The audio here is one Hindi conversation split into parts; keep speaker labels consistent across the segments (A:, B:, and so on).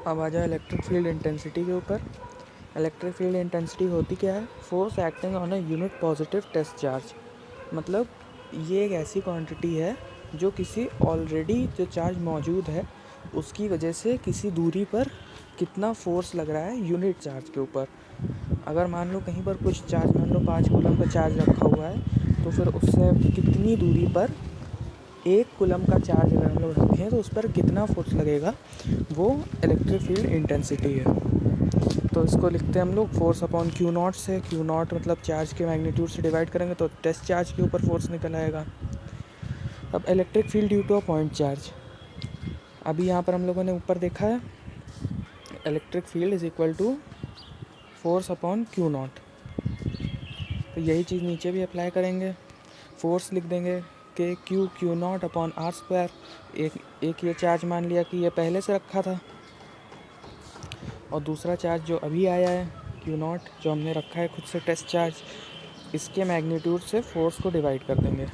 A: अब आ जाए इलेक्ट्रिक फील्ड इंटेंसिटी के ऊपर। इलेक्ट्रिक फील्ड इंटेंसिटी होती क्या है? Force acting on a unit positive test charge. मतलब ये एक ऐसी क्वांटिटी है जो किसी ऑलरेडी जो चार्ज मौजूद है उसकी वजह से किसी दूरी पर कितना फोर्स लग रहा है यूनिट चार्ज के ऊपर। अगर मान लो कहीं पर कुछ चार्ज, मान लो 5 कूलम का चार्ज रखा हुआ है, तो फिर उससे कितनी दूरी पर 1 कूलम का चार्ज अगर हम लोग रखें तो उस पर कितना फोर्स लगेगा, वो इलेक्ट्रिक फील्ड इंटेंसिटी है। तो इसको लिखते हैं हम लोग फोर्स अपॉन क्यू नॉट से। क्यू नॉट मतलब चार्ज के मैग्नीट्यूड से डिवाइड करेंगे तो टेस्ट चार्ज के ऊपर फोर्स निकल आएगा। अब electric field due to a point charge, अभी यहाँ पर हम लोगों ने ऊपर देखा है electric field is equal to force upon q nought, तो यही चीज़ नीचे भी अप्लाई करेंगे। फोर्स लिख देंगे कि q nought upon r square. एक ये चार्ज मान लिया कि ये पहले से रखा था, और दूसरा चार्ज जो अभी आया है क्यू नॉट जो हमने रखा है खुद से टेस्ट चार्ज, इसके मैग्नीट्यूड से फोर्स को डिवाइड कर देंगे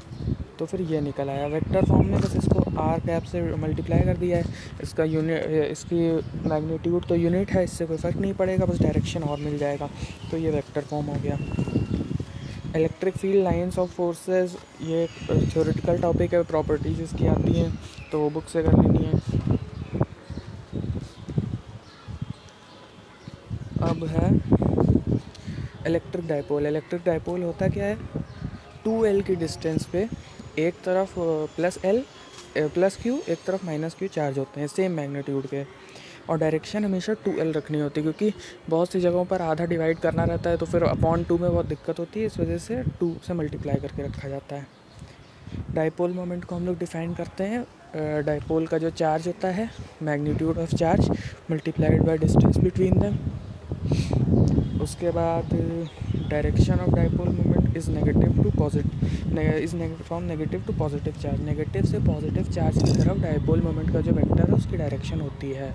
A: तो फिर ये निकल आया वेक्टर फॉर्म में। बस इसको आर कैप से मल्टीप्लाई कर दिया है। इसका यूनिट, इसकी मैग्नीट्यूड तो यूनिट है, इससे कोई फ़र्क नहीं पड़ेगा, बस डायरेक्शन और मिल जाएगा, तो ये वेक्टर फॉर्म हो गया। Electric field lines of forces, ये थ्योरेटिकल टॉपिक है, प्रॉपर्टीज इसकी आती हैं तो वो बुक से कर लेनी है। अब है इलेक्ट्रिक डाइपोल। इलेक्ट्रिक डाइपोल होता क्या है? 2L की डिस्टेंस पे एक तरफ प्लस L प्लस Q, एक तरफ माइनस Q चार्ज होते हैं सेम मैग्नीट्यूड के, और डायरेक्शन हमेशा 2L रखनी होती है क्योंकि बहुत सी जगहों पर आधा डिवाइड करना रहता है तो फिर अपॉन 2 में बहुत दिक्कत होती है, इस वजह से 2 से मल्टीप्लाई करके रखा जाता है। डाइपोल मोमेंट को हम लोग डिफाइन करते हैं, डाइपोल का जो चार्ज होता है magnitude of charge multiplied by distance between them. उसके बाद direction of dipole moment is negative to positive, is from negative to positive charge. Negative से पॉजिटिव चार्ज की तरफ डाइपोल मोमेंट का जो वेक्टर है उसकी डायरेक्शन होती है।